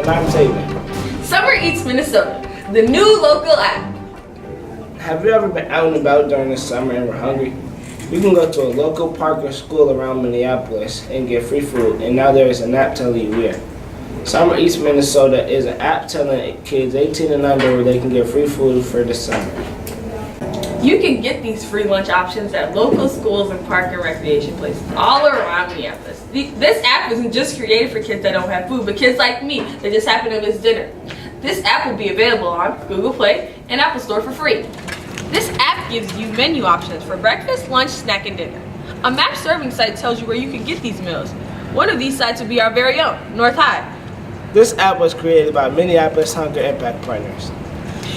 time saving. Summer Eats Minnesota, the new local app. Have you ever been out and about during the summer and were hungry? You can go to a local park or school around Minneapolis and get free food, and now there is an app telling you where. Summer Eats Minnesota is an app telling kids 18 and under where they can get free food for the summer. You can get these free lunch options at local schools and park and recreation places all around Minneapolis. This app isn't just created for kids that don't have food, but kids like me that just happen to miss dinner. This app will be available on Google Play and Apple Store for free. This app gives you menu options for breakfast, lunch, snack, and dinner. A map serving site tells you where you can get these meals. One of these sites will be our very own, North High. This app was created by Minneapolis Hunger Impact Partners.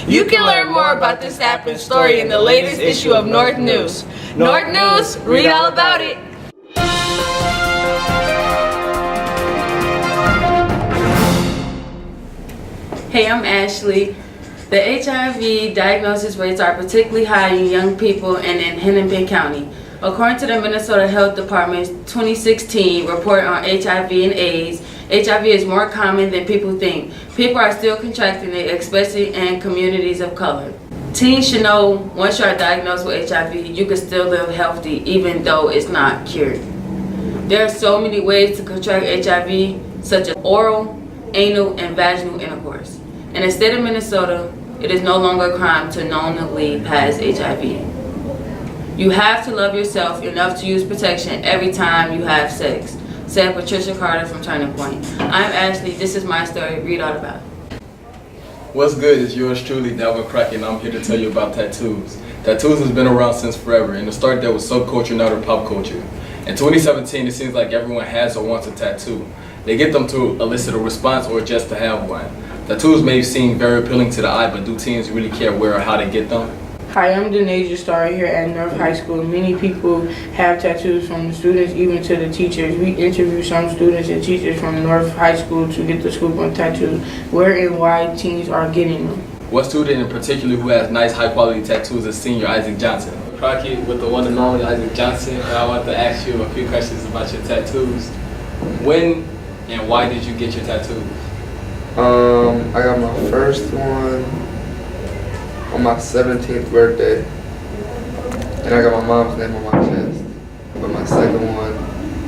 You can learn more about this app and story in the latest issue of North News. North News, read all about it. Hey, I'm Ashley. The HIV diagnosis rates are particularly high in young people and in Hennepin County. According to the Minnesota Health Department's 2016 report on HIV and AIDS, HIV is more common than people think. People are still contracting it, especially in communities of color. Teens should know once you are diagnosed with HIV, you can still live healthy even though it's not cured. There are so many ways to contract HIV, such as oral, anal, and vaginal intercourse. In the state of Minnesota, it is no longer a crime to knowingly pass HIV. You have to love yourself enough to use protection every time you have sex, said Patricia Carter from Turning Point. I'm Ashley, this is my story, read all about it. What's good is yours truly, Dalvin Crockett, and I'm here to tell you about tattoos. Tattoos has been around since forever, and it started there with subculture, now they're pop culture. In 2017, it seems like everyone has or wants a tattoo. They get them to elicit a response or just to have one. Tattoos may seem very appealing to the eye, but do teens really care where or how they get them? Hi, I'm Denasia Starr here at North High School. Many people have tattoos, from the students even to the teachers. We interview some students and teachers from North High School to get the scoop on tattoos, where and why teens are getting them. What student in particular who has nice high quality tattoos is Senior Isaac Johnson? Crockett with the one and only Isaac Johnson, and I want to ask you a few questions about your tattoos. When and why did you get your tattoos? I got my first one on my 17th birthday, and I got my mom's name on my chest. But my second one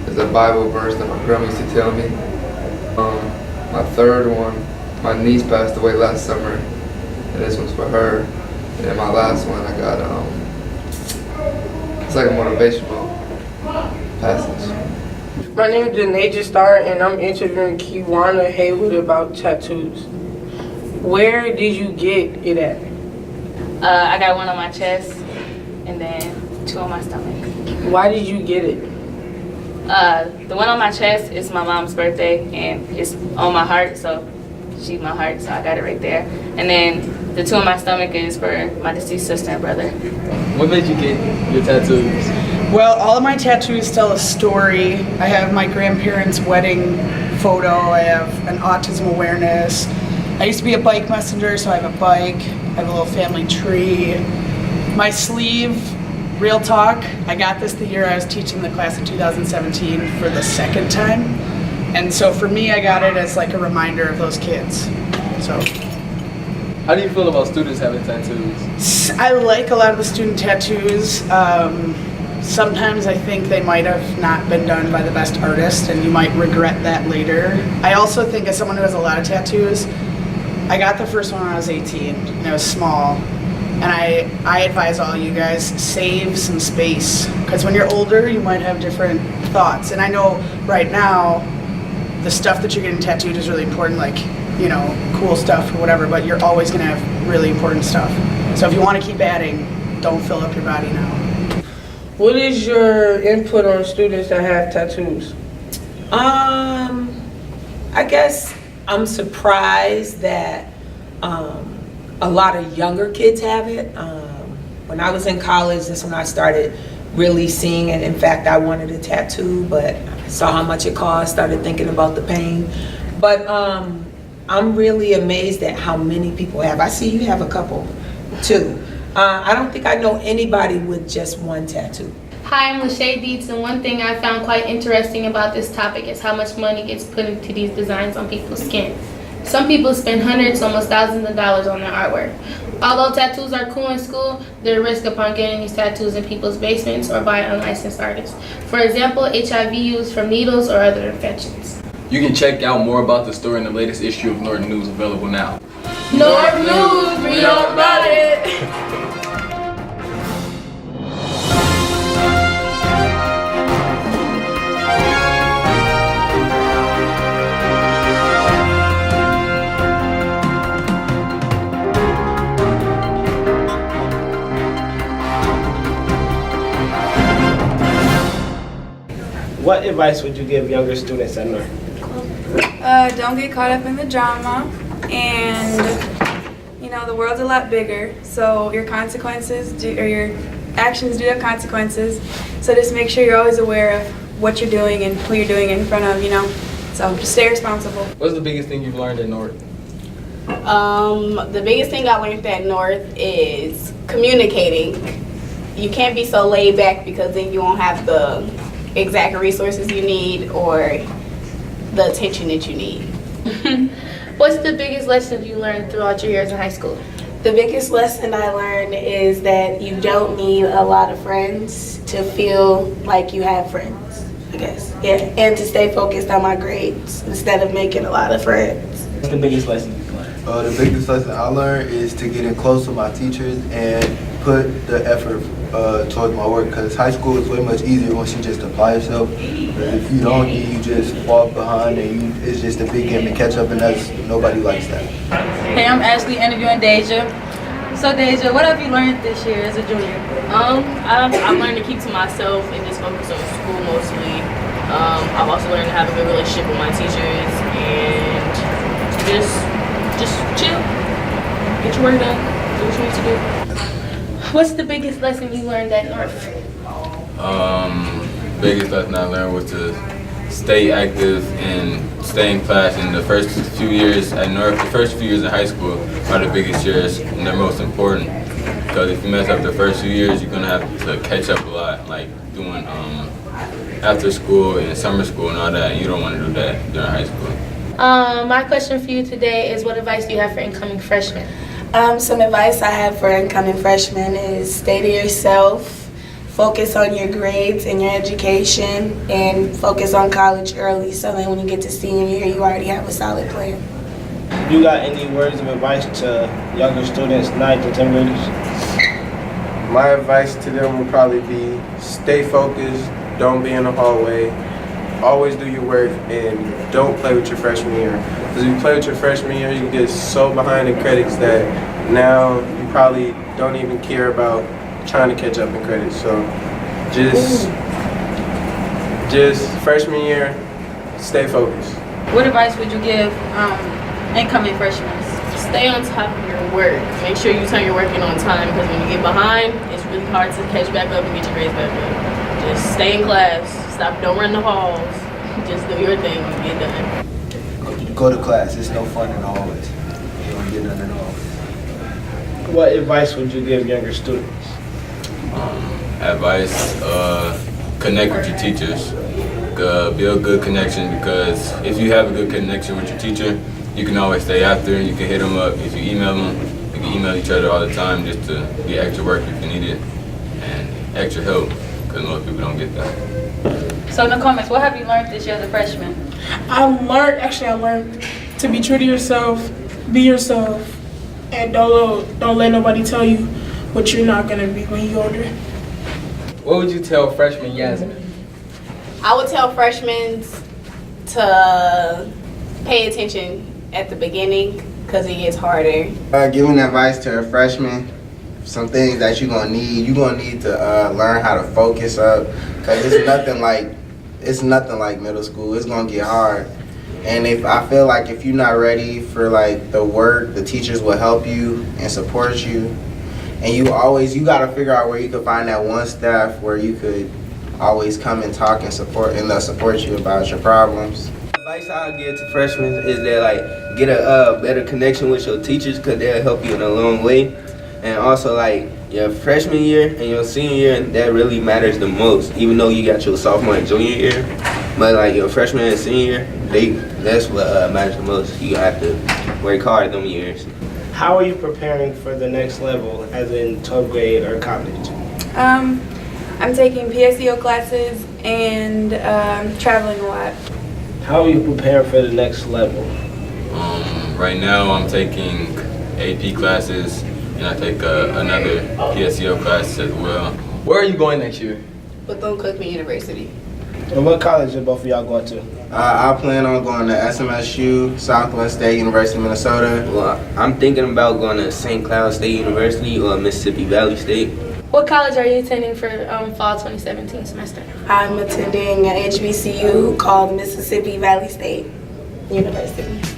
is a Bible verse that my grandma used to tell me. My third one, my niece passed away last summer, and this one's for her. And then my last one, I got it's like a motivational passage. My name is Denasia Starr, and I'm interviewing Kiwana Haywood about tattoos. Where did you get it at? I got one on my chest and then two on my stomach. Why did you get it? The one on my chest is my mom's birthday and it's on my heart, so she's my heart, so I got it right there. And then the two on my stomach is for my deceased sister and brother. What made you get your tattoos? Well, all of my tattoos tell a story. I have my grandparents' wedding photo. I have an autism awareness. I used to be a bike messenger, so I have a bike. I have a little family tree. My sleeve, real talk, I got this the year I was teaching the class in 2017 for the second time. And so for me, I got it as like a reminder of those kids. So. How do you feel about students having tattoos? I like a lot of the student tattoos. Sometimes I think they might have not been done by the best artist, and you might regret that later. I also think, as someone who has a lot of tattoos, I got the first one when I was 18, and it was small. And I advise all you guys, save some space, because when you're older, you might have different thoughts. And I know right now, the stuff that you're getting tattooed is really important, like, you know, cool stuff or whatever, but you're always gonna have really important stuff. So if you wanna keep adding, don't fill up your body now. What is your input on students that have tattoos? I guess I'm surprised that a lot of younger kids have it. When I was in college, that's when I started really seeing it. In fact, I wanted a tattoo, but I saw how much it cost, started thinking about the pain. But I'm really amazed at how many people have. I see you have a couple too. I don't think I know anybody with just one tattoo. Hi, I'm Lachey Dietz, and one thing I found quite interesting about this topic is how much money gets put into these designs on people's skin. Some people spend hundreds, almost thousands of dollars on their artwork. Although tattoos are cool in school, there are risks upon getting these tattoos in people's basements or by unlicensed artists. For example, HIV use from needles or other infections. You can check out more about the story in the latest issue of North News, available now. North News, read all about it. What advice would you give younger students at North? Don't get caught up in the drama, and the world's a lot bigger, so your your actions do have consequences, so just make sure you're always aware of what you're doing and who you're doing it in front of, so just stay responsible. What's the biggest thing you've learned at North? The biggest thing I learned at North is communicating. You can't be so laid back because then you won't have the exact resources you need or the attention that you need. What's the biggest lesson you learned throughout your years in high school? The biggest lesson I learned is that you don't need a lot of friends to feel like you have friends, I guess. Yeah, and to stay focused on my grades instead of making a lot of friends. What's the biggest lesson you've learned? The biggest lesson I learned is to get in close to my teachers and put the effort towards my work, because high school is way much easier once you just apply yourself. But if you don't, you just fall behind and it's just a big game to catch up, and nobody likes that. Hey, I'm Ashley interviewing Deja. So Deja, what have you learned this year as a junior? I've learned to keep to myself and just focus on school mostly. I've also learned to have a good relationship with my teachers and just chill, get your work done, do what you need to do. What's the biggest lesson you learned at North? Biggest lesson I learned was to stay active and stay in class. In the first few years at North, the first few years in high school are the biggest years and they're most important. Because if you mess up the first few years, you're gonna have to catch up a lot, like doing after school and summer school and all that. And you don't want to do that during high school. My question for you today is, what advice do you have for incoming freshmen? Some advice I have for incoming freshmen is stay to yourself, focus on your grades and your education, and focus on college early so that when you get to senior year, you already have a solid plan. You got any words of advice to younger students, 9th and 10th graders? My advice to them would probably be stay focused, don't be in the hallway, always do your work, and don't play with your freshman year. Because if you play with your freshman year, you get so behind in credits that now you probably don't even care about trying to catch up in credits. So just freshman year, stay focused. What advice would you give incoming freshmen? Stay on top of your work. Make sure you turn your work in on time because when you get behind, it's really hard to catch back up and get your grades back up. Just stay in class. Don't run the halls. Just do your thing and get done. Go to class. It's no fun in the hallways. You don't get nothing at all. What advice would you give younger students? Advice, connect with your teachers. Build good connection, because if you have a good connection with your teacher, you can always stay after and you can hit them up. If you email them, you can email each other all the time just to get extra work if you need it and extra help, because most people don't get that. So in the comments, what have you learned this year as a freshman? I learned to be true to yourself, be yourself, and don't let nobody tell you what you're not gonna be when you're older. What would you tell freshman Yasmin? I would tell freshmen to pay attention at the beginning because it gets harder. Giving advice to a freshman, some things that you're gonna need to learn how to focus up, because it's nothing like middle school. It's gonna get hard, and I feel like if you're not ready for like the work, the teachers will help you and support you, and you gotta figure out where you could find that one staff where you could always come and talk and support, and they'll support you about your problems. Advice I'll give to freshmen is that get a better connection with your teachers, because they'll help you in a long way. And also your freshman year and your senior year, that really matters the most, even though you got your sophomore and junior year. But your freshman and senior year, that's what matters the most. You have to work hard them years. How are you preparing for the next level, as in 12th grade or college? I'm taking PSEO classes and traveling a lot. How are you preparing for the next level? Right now I'm taking AP classes and I take another PSEO class as well. Where are you going next year? Bethune-Cookman University. And what college are both of y'all going to? I plan on going to SMSU, Southwest State University, Minnesota. Well, I'm thinking about going to St. Cloud State University or Mississippi Valley State. What college are you attending for fall 2017 semester? I'm attending an HBCU called Mississippi Valley State University.